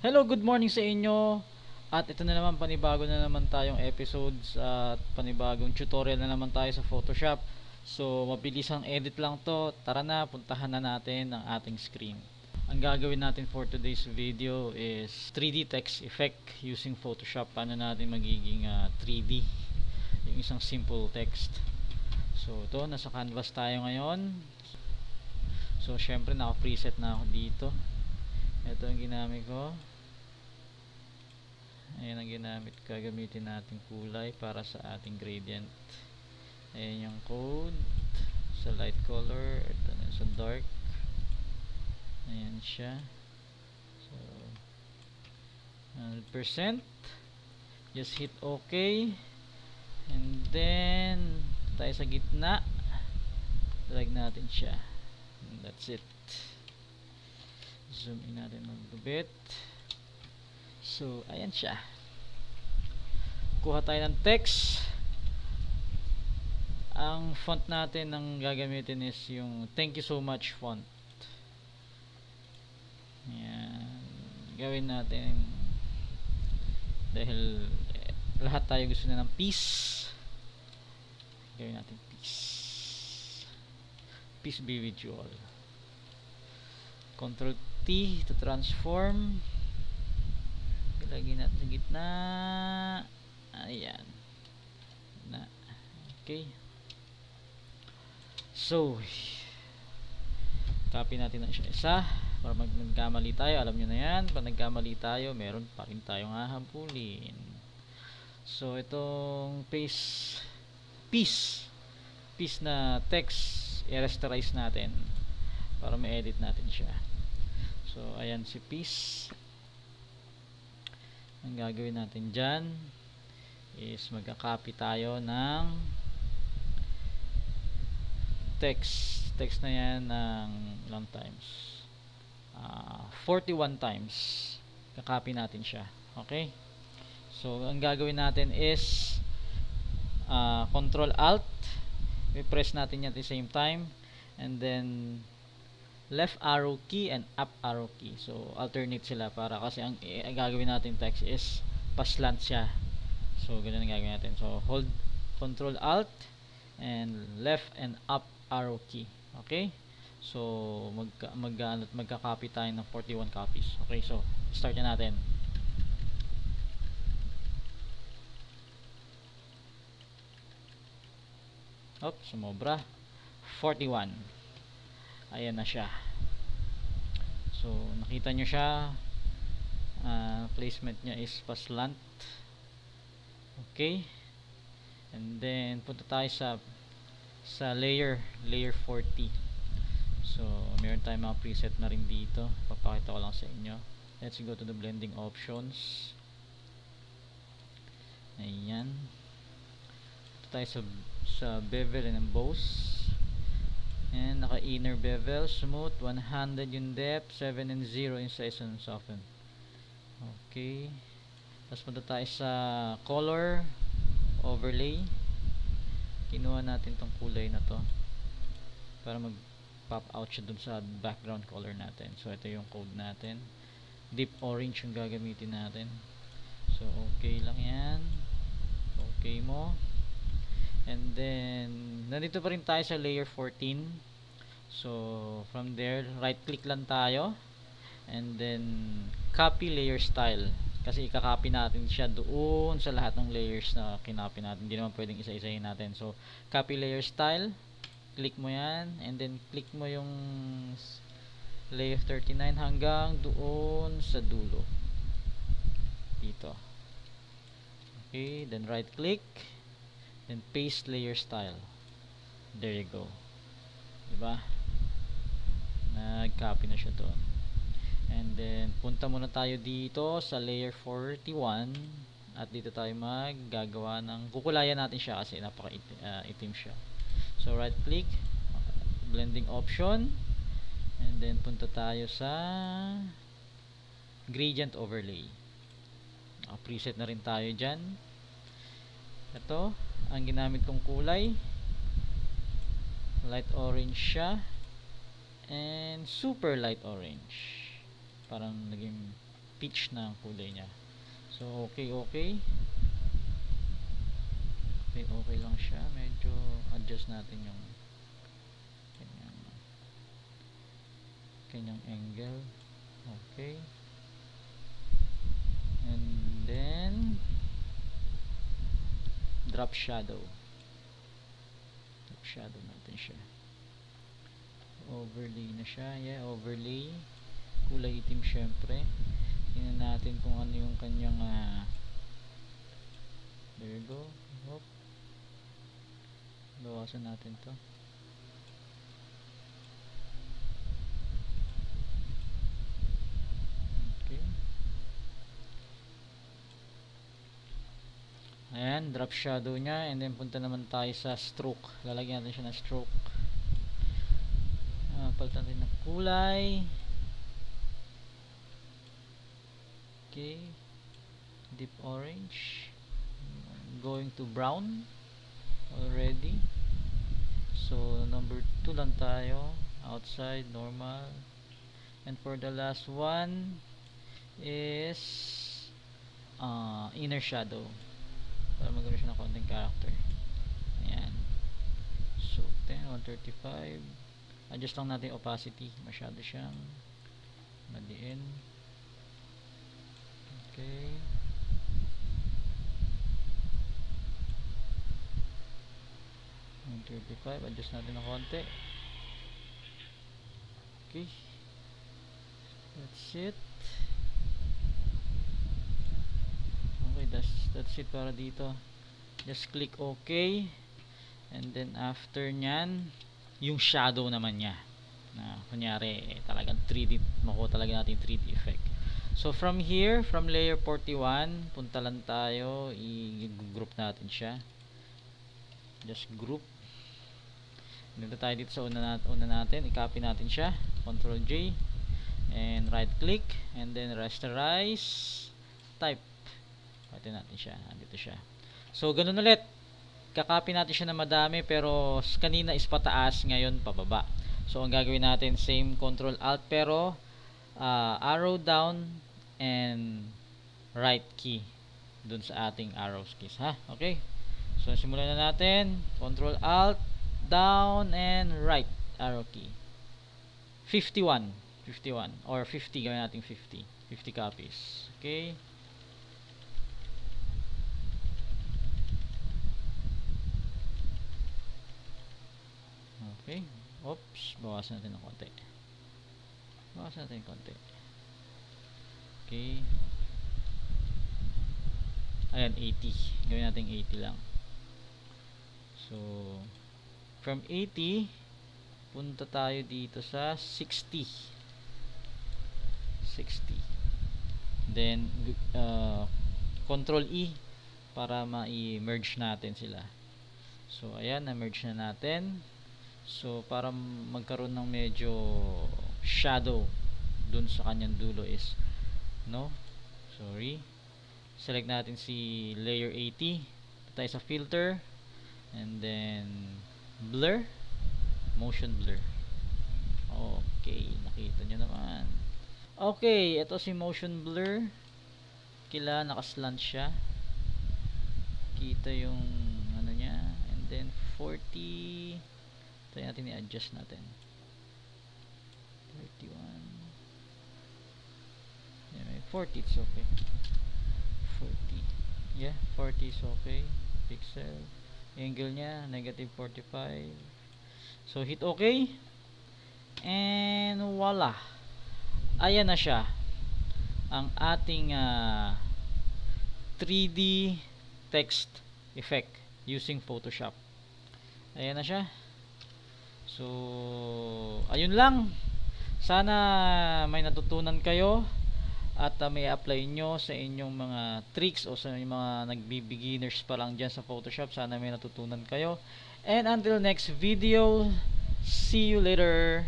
Hello, good morning sa inyo. At ito na naman, panibago na naman tayong episodes at panibagong tutorial na naman tayo sa Photoshop. So, mabilis ang edit lang to. Tara na, puntahan na natin ang ating screen. Ang gagawin natin for today's video is 3D text effect using Photoshop. Paano natin magiging 3D yung isang simple text. So, ito, nasa canvas tayo ngayon. So, syempre naka-preset na ako dito. Ito ang ginamit ko. Ayan ang ginamit, gagamitin natin kulay para sa ating gradient. Ayan yung code sa light color, ito na sa dark. Ayan siya. So 100%, just hit OK, and then tayo sa gitna, drag natin siya, and that's it. Zoom in natin magbabit. So, ayan siya. Kuha tayo ng text. Ang font natin ang gagamitin is yung thank you so much font. Ayan. Gawin natin dahil lahat tayo gusto na ng peace. Gawin natin peace. Peace be with you all. Ctrl T to transform. Lagi natin sa gitna. Ayan na. Okay, so copy natin na siya isa para pag nagkamali tayo, alam nyo na yan, pag nagkamali tayo meron pa rin tayong hahabulin. So itong peace na text i-rasterize natin para ma-edit natin siya. So ayan si peace. Ang gagawin natin dyan is magka-copy tayo ng text na yan ng ilang times, 41 times kakopy natin siya. Okay, so ang gagawin natin is Control Alt, i-press natin yan at the same time, and then left arrow key and up arrow key. So alternate sila para kasi ang gagawin natin text is paslant siya. So ganun ang gagawin natin. So hold Control Alt and left and up arrow key. Okay? So magka-copy tayo ng 41 copies. Okay, so start na natin. Oops, sumobra. 41. Ayan na siya. So nakita nyo siya, placement nya is paslant. Okay, and then punta tayo sa layer 40. So meron tayong mga preset na rin dito, papakita ko lang sa inyo. Let's go to the blending options. Ayan, punta tayo sa bevel and emboss. And naka inner bevel, smooth, 100 yung depth, 7 and 0 in size and soften. Okay, tapos punta tayo sa color overlay. Kinuha natin tong kulay na to para mag pop out siya dun sa background color natin. So ito yung code natin, deep orange yung gagamitin natin. So okay lang yan, okay mo. And then nandito pa rin tayo sa layer 14. So from there, right click lang tayo and then copy layer style, kasi i-copy natin siya doon sa lahat ng layers na kinopy natin. Hindi naman pwedeng isa-isahin natin. So copy layer style, click mo yan, and then click mo yung layer 39 hanggang doon sa dulo dito. Okay, then right click, then paste layer style. There you go. Diba? Nag-copy na siya doon. And then punta muna tayo dito sa layer 41 at dito tayo maggagawa ng, kukulayan natin siya kasi napaka itim siya. So right click, blending option, and then punta tayo sa gradient overlay. Preset na rin tayo dyan. Ito ang ginamit kong kulay, light orange siya and super light orange, parang naging pitch ng kulay niya. So okay lang siya. Medyo adjust natin yung kanyang angle. Okay, and then drop shadow natin siya. Overlay na siya. Overlay, kulay itim syempre. Tingnan natin kung ano yung kanyang there you go. Hop. Bawasan natin to. Okay, ayan, drop shadow nya. And then punta naman tayo sa stroke. Lalagyan natin siya ng stroke. Palitan natin ng kulay. Okay, deep orange, going to brown already. So number 2 lang tayo, outside, normal. And for the last one is inner shadow, para magkaroon siya ng konting character. Ayan. So 135. Adjust lang natin opacity, masyado siyang madiin. Okay, adjust natin ng konti. Okay, that's it. Okay, that's it para dito. Just click OK, and then after nyan, yung shadow naman niya na kunyari talagang 3D, makuha talaga natin 3D effect. So from here, from layer 41, punta lang tayo, i-group natin siya. Just group. Dito tayo dito sa una natin, i-copy natin siya, Ctrl J, and right click, and then rasterize, type. Pati natin siya, dito siya. So ganun ulit, kakopy natin siya na madami, pero kanina is pataas, ngayon pababa. So ang gagawin natin, same Ctrl Alt, pero arrow down and right key dun sa ating arrow keys, ha? Okay, so simulan na natin. Ctrl Alt, down and right arrow key. 51 or 50, gawin natin 50 copies. Okay, okay, oops, bawasan natin ng konti. Okay, ayan, 80, gawin natin 80 lang. So from 80 punta tayo dito sa 60. Then Control E para ma-merge natin sila. So ayan, na-merge na natin. So para magkaroon ng medyo shadow dun sa kanyang dulo is select natin si layer 80, tayo sa filter, and then blur, motion blur. Okay, nakita nyo naman. Okay, ito si motion blur. Nakaslant siya, kita yung ano niya. And then 40, tayo natin i-adjust natin. 31, yeah, 40, it's okay. 40, yeah, 40 is okay. Pixel, angle nya negative 45. So hit okay, and voila, ayan na siya, ang ating 3D text effect using Photoshop. Ayan na siya. So ayun lang, sana may natutunan kayo at may apply nyo sa inyong mga tricks o sa inyong mga nagbi-beginners pa lang dyan sa Photoshop. Sana may natutunan kayo, and until next video, see you later.